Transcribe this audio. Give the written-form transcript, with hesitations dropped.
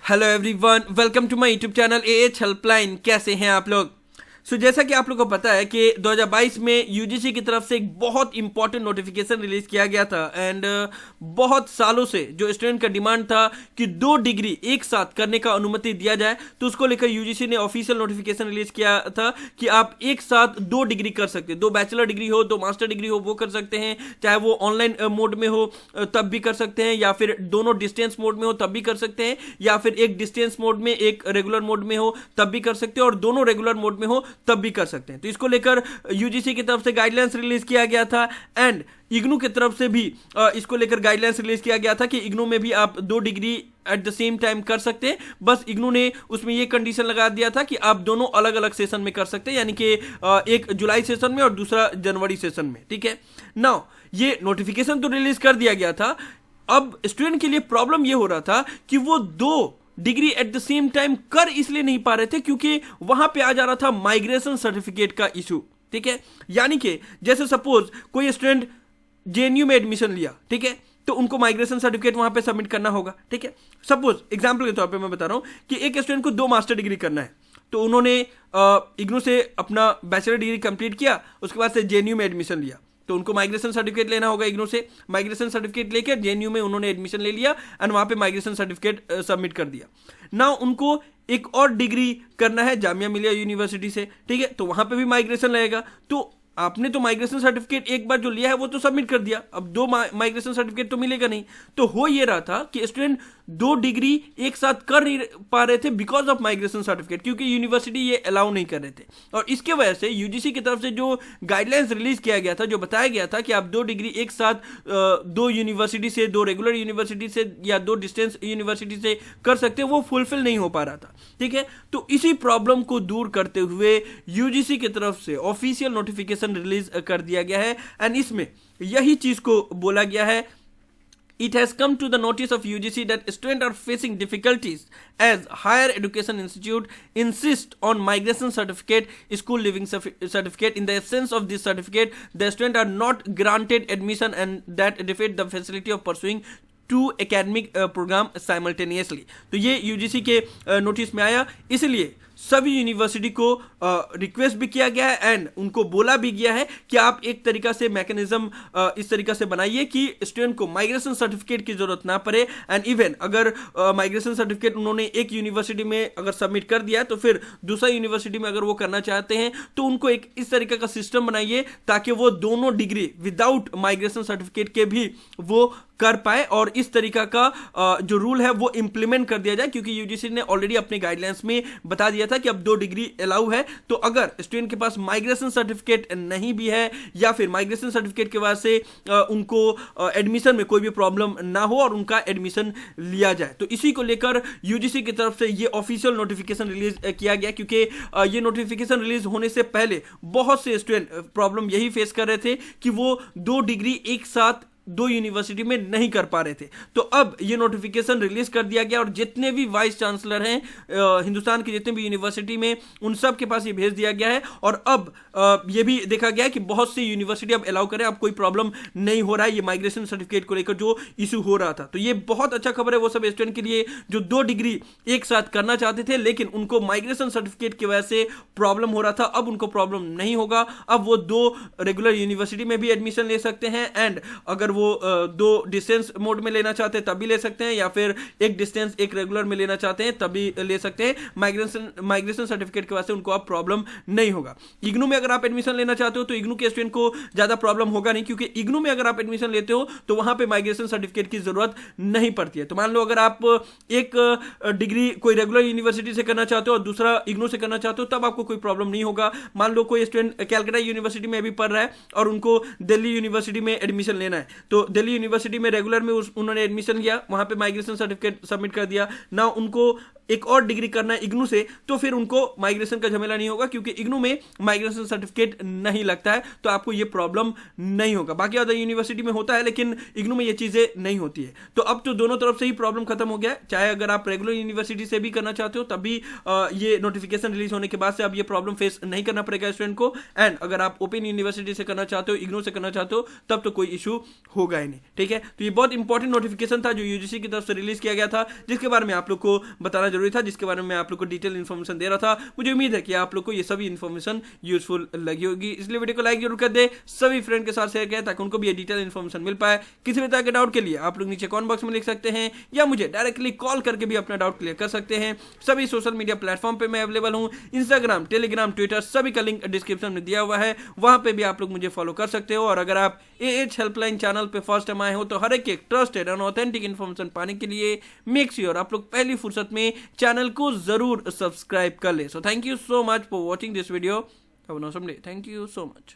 Hello everyone, welcome to my YouTube channel AH helpline. कैसे हैं आप लोग? जैसा कि आप लोगों को पता है कि 2022 में यूजीसी की तरफ से एक बहुत इंपॉर्टेंट नोटिफिकेशन रिलीज किया गया था एंड बहुत सालों से जो स्टूडेंट का डिमांड था कि 2 डिग्री एक साथ करने का अनुमति दिया जाए, तो उसको लेकर यूजीसी ने ऑफिशियल नोटिफिकेशन रिलीज किया था कि आप एक साथ 2 डिग्री कर सकते हैं। 2 बैचलर डिग्री हो, 2 मास्टर डिग्री हो, वो कर सकते हैं। चाहे वो ऑनलाइन मोड में हो तब भी कर सकते हैं, या फिर दोनों डिस्टेंस मोड में हो तब भी कर सकते हैं, या फिर एक डिस्टेंस मोड में एक रेगुलर मोड में हो तब भी कर सकते हैं, और दोनों रेगुलर मोड में हो तब भी कर सकते हैं। तो इसको लेकर यूजीसी की तरफ से गाइडलाइंस रिलीज किया गया था एंड इग्नू की तरफ से भी इसको लेकर गाइडलाइंस रिलीज किया गया था कि इग्नू में भी आप 2 degree at the same time कर सकते हैं। बस इग्नू ने उसमें ये कंडीशन लगा दिया था कि आप दोनों अलग अलग सेशन में कर सकते हैं, यानी कि एक जुलाई सेशन में और दूसरा जनवरी सेशन में। ठीक है, नाउ ये नोटिफिकेशन तो रिलीज कर दिया गया था। अब स्टूडेंट के लिए प्रॉब्लम ये हो रहा था कि वो 2 degree at the same time कर इसलिए नहीं पा रहे थे क्योंकि वहां पे आ जा रहा था माइग्रेशन सर्टिफिकेट का इशू। ठीक है, यानी कि जैसे सपोज कोई स्टूडेंट जेएनयू में एडमिशन लिया, ठीक है, तो उनको माइग्रेशन सर्टिफिकेट वहां पे सबमिट करना होगा। ठीक है, सपोज एग्जांपल के तौर पे मैं बता रहा हूं कि एक स्टूडेंट को 2 मास्टर डिग्री करना है, तो उन्होंने इग्नू से अपना बैचलर डिग्री कंप्लीट किया, उसके बाद से जेएनयू में एडमिशन लिया, तो उनको माइग्रेशन सर्टिफिकेट लेना होगा इग्नू से। माइग्रेशन सर्टिफिकेट लेकर जेएनयू में उन्होंने एडमिशन ले लिया एंड वहां पे माइग्रेशन सर्टिफिकेट सबमिट कर दिया। नाउ उनको एक और डिग्री करना है जामिया मिलिया यूनिवर्सिटी से, ठीक है, तो वहां पे भी माइग्रेशन लगेगा। तो आपने तो माइग्रेशन सर्टिफिकेट एक बार जो लिया है वो तो सबमिट कर दिया, अब 2 माइग्रेशन सर्टिफिकेट तो मिलेगा नहीं। तो हो ये रहा था कि स्टूडेंट 2 डिग्री एक साथ कर नहीं पा रहे थे बिकॉज ऑफ माइग्रेशन सर्टिफिकेट, क्योंकि यूनिवर्सिटी ये अलाउ नहीं कर रहे थे। और इसके वजह से यूजीसी की तरफ से जो गाइडलाइंस रिलीज किया गया था, जो बताया गया था कि आप 2 डिग्री एक साथ 2 यूनिवर्सिटी से, 2 रेगुलर यूनिवर्सिटी से या 2 डिस्टेंस यूनिवर्सिटी से कर सकते हैं, वो फुलफिल नहीं हो पा रहा था। ठीक है, तो इसी प्रॉब्लम को दूर करते हुए यूजीसी की तरफ से ऑफिशियल नोटिफिकेशन रिलीज कर दिया गया है एंड इसमें यही चीज को बोला गया है। It has come to the notice of UGC that students are facing difficulties as higher education institute insist on migration certificate, school living certificate. In the absence of this certificate, the students are not granted admission and that defeat the facility of pursuing 2 academic program simultaneously. तो ये UGC के notice में आया, इसलिए सभी university को request भी किया गया है एंड उनको बोला भी गया है कि आप एक तरीका से मैकेनिज्म इस तरीका से बनाइए कि स्टूडेंट को माइग्रेशन सर्टिफिकेट की जरूरत ना पड़े। एंड इवन अगर माइग्रेशन सर्टिफिकेट उन्होंने एक यूनिवर्सिटी में अगर सबमिट कर दिया है, तो फिर दूसरा यूनिवर्सिटी में अगर वो करना चाहते हैं तो उनको एक इस तरीके का सिस्टम बनाइए ताकि वो दोनों डिग्री विदाउट माइग्रेशन सर्टिफिकेट के भी वो कर पाए और इस तरीका का जो रूल है वो इंप्लीमेंट कर दिया जाए, क्योंकि यूजीसी ने ऑलरेडी अपने गाइडलाइंस में बता दिया था कि अब 2 डिग्री अलाउ है। तो अगर स्टूडेंट के पास माइग्रेशन सर्टिफिकेट नहीं भी है या फिर माइग्रेशन सर्टिफिकेट के वजह से उनको एडमिशन में कोई भी प्रॉब्लम ना हो और उनका एडमिशन लिया जाए, तो इसी को लेकर यूजीसी की तरफ से ये ऑफिशियल नोटिफिकेशन रिलीज किया गया। क्योंकि ये नोटिफिकेशन रिलीज होने से पहले बहुत से स्टूडेंट प्रॉब्लम यही फेस कर रहे थे कि वो 2 डिग्री एक साथ 2 यूनिवर्सिटी में नहीं कर पा रहे थे। तो अब ये नोटिफिकेशन रिलीज कर दिया गया और जितने भी वाइस चांसलर हैं हिंदुस्तान की जितने भी यूनिवर्सिटी में, उन सब के पास ये भेज दिया गया है। और अब ये भी देखा गया है कि बहुत सी यूनिवर्सिटी अब अलाउ करें, अब कोई प्रॉब्लम नहीं हो रहा है ये माइग्रेशन सर्टिफिकेट को लेकर जो इशू हो रहा था। तो ये बहुत अच्छा खबर है वो सब स्टूडेंट के लिए जो 2 डिग्री एक साथ करना चाहते थे लेकिन उनको माइग्रेशन सर्टिफिकेट की वजह से प्रॉब्लम हो रहा था। अब उनको प्रॉब्लम नहीं होगा, अब वो 2 रेगुलर यूनिवर्सिटी में भी एडमिशन ले सकते हैं एंड अगर वो 2 डिस्टेंस मोड में लेना चाहते हैं तभी ले सकते हैं, या फिर एक डिस्टेंस एक रेगुलर में लेना चाहते हैं तभी ले सकते हैं। माइग्रेशन सर्टिफिकेट की वजह से उनको अब प्रॉब्लम नहीं होगा। इग्नू में अगर आप एडमिशन लेना चाहते हो तो इग्नू के स्टूडेंट को ज्यादा प्रॉब्लम होगा नहीं, क्योंकि इग्नू में अगर आप एडमिशन लेते हो तो वहां पे माइग्रेशन सर्टिफिकेट की जरूरत नहीं पड़ती है। तो मान लो अगर आप एक डिग्री कोई रेगुलर यूनिवर्सिटी से करना चाहते हो और दूसरा इग्नू से करना चाहते हो तब आपको कोई प्रॉब्लम नहीं होगा। मान लो कोई स्टूडेंट कैलकाटा यूनिवर्सिटी में भी पढ़ रहा है और उनको दिल्ली यूनिवर्सिटी में एडमिशन लेना है, तो दिल्ली यूनिवर्सिटी में रेगुलर में उन्होंने एडमिशन लिया, वहां पे माइग्रेशन सर्टिफिकेट सबमिट कर दिया ना, उनको एक और डिग्री करना है इग्नू से, तो फिर उनको माइग्रेशन का झमेला नहीं होगा, क्योंकि इग्नू में माइग्रेशन सर्टिफिकेट नहीं लगता है, तो आपको ये प्रॉब्लम नहीं होगा। बाकी अदर यूनिवर्सिटी में होता है, लेकिन इग्नू में ये चीजें नहीं होती है। तो अब तो दोनों तरफ से ही प्रॉब्लम खत्म हो गया है। चाहे अगर आप रेगुलर यूनिवर्सिटी से भी करना चाहते हो तब भी ये नोटिफिकेशन रिलीज होने के बाद से अब ये प्रॉब्लम फेस नहीं करना पड़ेगा स्टूडेंट को। एंड अगर आप ओपन यूनिवर्सिटी से करना चाहते हो, इग्नू से करना चाहते हो, तब तो कोई इशू होगा ही नहीं। ठीक है, तो ये बहुत इंपॉर्टेंट नोटिफिकेशन था जो यूजीसी की तरफ से रिलीज किया गया था, जिसके बारे में आप लोग को बताना जरूरी था, जिसके बारे में मैं आप लोग को डिटेल इन्फॉर्मेशन दे रहा था। मुझे उम्मीद है कि आप लोग को ये सभी इन्फॉर्मेशन यूजफुल लगी होगी, इसलिए वीडियो को लाइक जरूर कर दे, सभी फ्रेंड के साथ शेयर करें ताकि उनको भी ये डिटेल इन्फॉर्मेशन मिल पाए। किसी भी तरह के डाउट के लिए आप लोग नीचे कमेंट बॉक्स में लिख सकते हैं या मुझे डायरेक्टली कॉल करके भी अपना डाउट क्लियर कर सकते हैं। सभी सोशल मीडिया प्लेटफॉर्म पे मैं अवेलेबल हूं, इंस्टाग्राम, टेलीग्राम, ट्विटर, सभी का लिंक डिस्क्रिप्शन में दिया हुआ है, वहां पे भी आप लोग मुझे फॉलो कर सकते हो। और अगर आप एएच हेल्पलाइन चैनल पे फर्स्ट टाइम आए हो तो हर एक ट्रस्टेड एंड ऑथेंटिक इन्फॉर्मेशन पाने के लिए मेक श्योर आप लोग पहली फुर्सत में चैनल को जरूर सब्सक्राइब कर ले। So thank you so much for watching this video. Have a awesome day. Thank you so much.